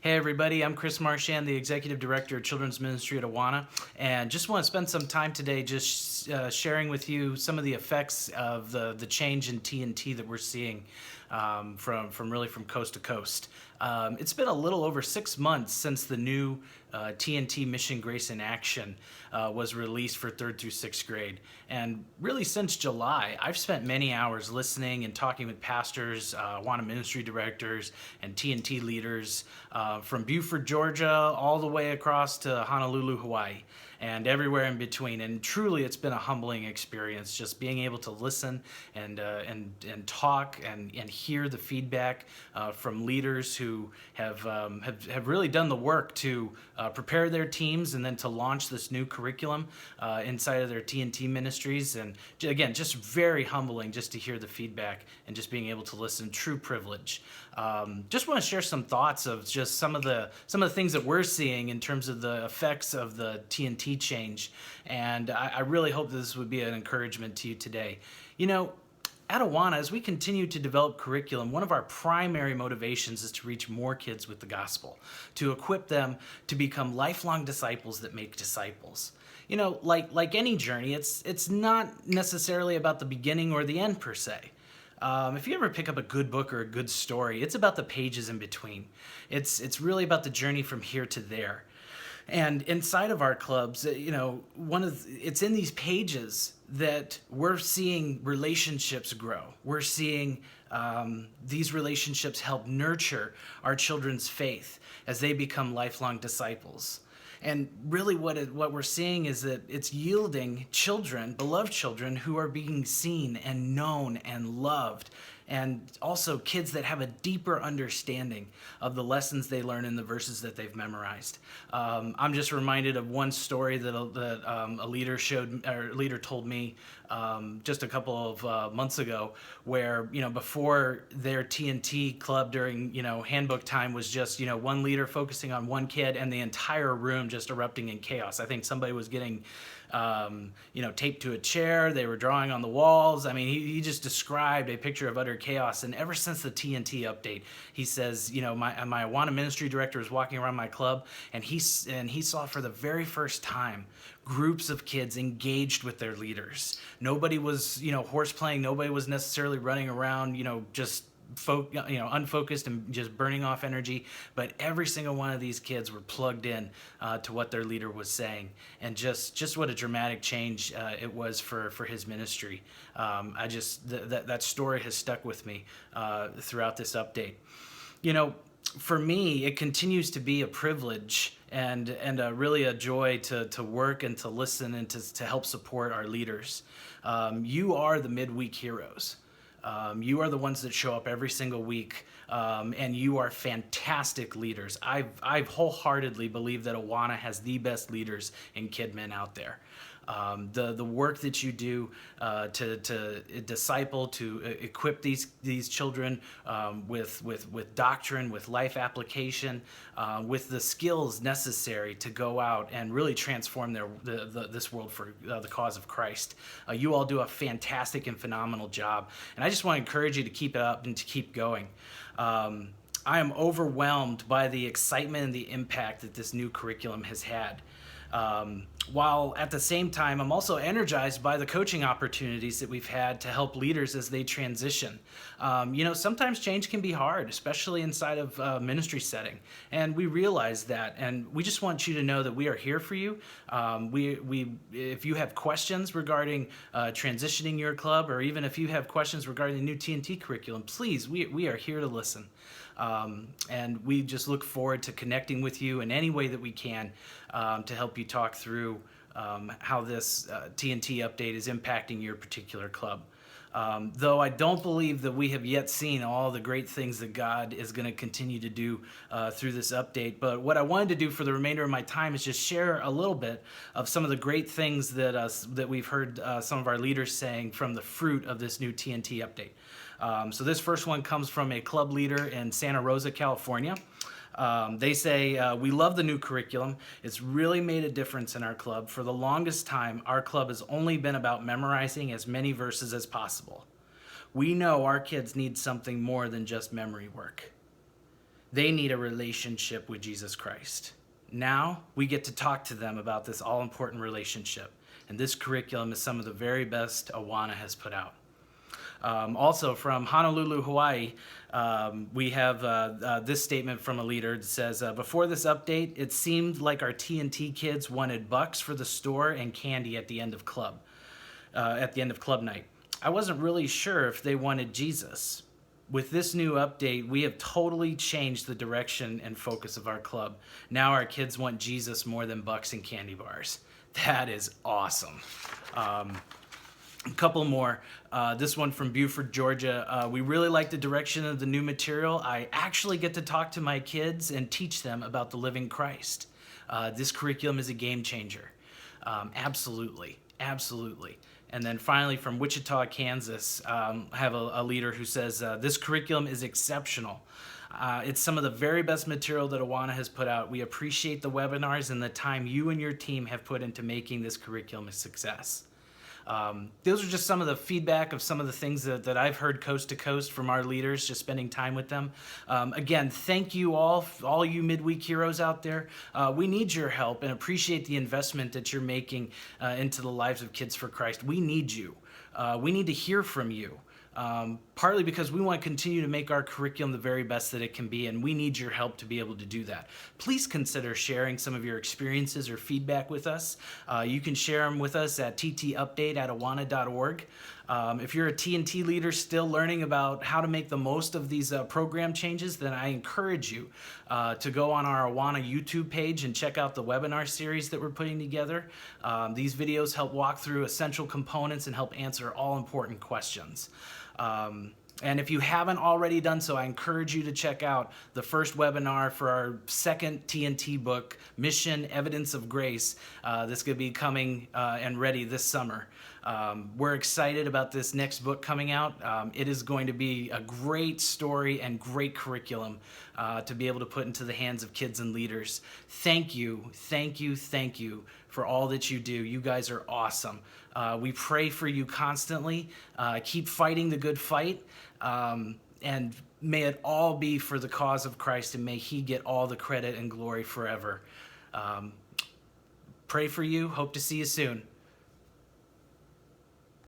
Hey everybody, I'm Chris Marchand, the Executive Director of Children's Ministry at Awana, and just want to spend some time today just sharing with you some of the effects of the change in T&T that we're seeing from coast to coast. It's been a little over 6 months since the new T&T Mission Grace in Action was released for 3rd through 6th grade. And really since July, I've spent many hours listening and talking with pastors, Awana ministry directors, and T&T leaders from Buford, Georgia, all the way across to Honolulu, Hawaii, and everywhere in between. And truly, it's been a humbling experience just being able to listen and talk and hear the feedback from leaders who have really done the work to prepare their teams and then to launch this new curriculum inside of their T&T ministries. And again, just very humbling just to hear the feedback and just being able to listen. True privilege. Just want to share some thoughts of just some of the things that we're seeing in terms of the effects of the T&T change, and I really hope this would be an encouragement to you today. You know, at Awana, as we continue to develop curriculum, one of our primary motivations is to reach more kids with the gospel, to equip them to become lifelong disciples that make disciples. You know, like any journey, it's not necessarily about the beginning or the end per se. If you ever pick up a good book or a good story, it's about the pages in between. It's really about the journey from here to there. And inside of our clubs, you know, it's in these pages that we're seeing relationships grow. We're seeing these relationships help nurture our children's faith as they become lifelong disciples. And really what we're seeing is that it's yielding children, beloved children, who are being seen and known and loved, and also kids that have a deeper understanding of the lessons they learn in the verses that they've memorized. I'm just reminded of one story that a leader told me just a couple of months ago, where before their T&T club during handbook time was just one leader focusing on one kid and the entire room just erupting in chaos. I think somebody was getting taped to a chair. They were drawing on the walls. I mean, he just described a picture of utter chaos. And ever since the T&T update, he says, my Awana ministry director was walking around my club, and he saw for the very first time groups of kids engaged with their leaders. Nobody was, horse playing. Nobody was necessarily running around, just unfocused and just burning off energy, but every single one of these kids were plugged in to what their leader was saying, and just what a dramatic change it was for his ministry. That story has stuck with me throughout this update. For me, it continues to be a privilege and really a joy to work and to listen and to help support our leaders. You are the midweek heroes. You are the ones that show up every single week, and you are fantastic leaders. I've wholeheartedly believe that Awana has the best leaders in KidMin out there. The work that you do to disciple, to equip these children with doctrine, with life application, with the skills necessary to go out and really transform this world for the cause of Christ. You all do a fantastic and phenomenal job, and I just want to encourage you to keep it up and to keep going. I am overwhelmed by the excitement and the impact that this new curriculum has had. While at the same time, I'm also energized by the coaching opportunities that we've had to help leaders as they transition. Sometimes change can be hard, especially inside of a ministry setting, and we realize that, and we just want you to know that we are here for you. If you have questions regarding transitioning your club, or even if you have questions regarding the new T&T curriculum, please, we are here to listen. And we just look forward to connecting with you in any way that we can to help you talk through how this T&T update is impacting your particular club. Though I don't believe that we have yet seen all the great things that God is going to continue to do through this update. But what I wanted to do for the remainder of my time is just share a little bit of some of the great things that we've heard some of our leaders saying from the fruit of this new T&T update. So this first one comes from a club leader in Santa Rosa, California. They say, we love the new curriculum. It's really made a difference in our club. For the longest time, our club has only been about memorizing as many verses as possible. We know our kids need something more than just memory work. They need a relationship with Jesus Christ. Now we get to talk to them about this all-important relationship. And this curriculum is some of the very best Awana has put out. Also from Honolulu, Hawaii, we have this statement from a leader that says, before this update, it seemed like our T&T kids wanted bucks for the store and candy at the end of club night. I wasn't really sure if they wanted Jesus. With this new update, we have totally changed the direction and focus of our club. Now our kids want Jesus more than bucks and candy bars. That is awesome. A couple more. This one from Buford, Georgia. We really like the direction of the new material. I actually get to talk to my kids and teach them about the living Christ. This curriculum is a game changer. Absolutely. And then finally from Wichita, Kansas, I have a leader who says, this curriculum is exceptional. It's some of the very best material that Awana has put out. We appreciate the webinars and the time you and your team have put into making this curriculum a success. Those are just some of the feedback of some of the things that I've heard coast to coast from our leaders, just spending time with them. Again, thank you all you midweek heroes out there. We need your help and appreciate the investment that you're making into the lives of Kids for Christ. We need you. We need to hear from you. Partly because we want to continue to make our curriculum the very best that it can be, and we need your help to be able to do that. Please consider sharing some of your experiences or feedback with us. You can share them with us at ttupdate@awana.org. If you're a T&T leader still learning about how to make the most of these program changes, then I encourage you to go on our Awana YouTube page and check out the webinar series that we're putting together. These videos help walk through essential components and help answer all important questions. And if you haven't already done so, I encourage you to check out the first webinar for our second T&T book, Mission, Evidence of Grace. That's going to be coming and ready this summer. We're excited about this next book coming out. It is going to be a great story and great curriculum to be able to put into the hands of kids and leaders. Thank you for all that you do. You guys are awesome. We pray for you constantly. Keep fighting the good fight. And may it all be for the cause of Christ, and may He get all the credit and glory forever. Pray for you. Hope to see you soon.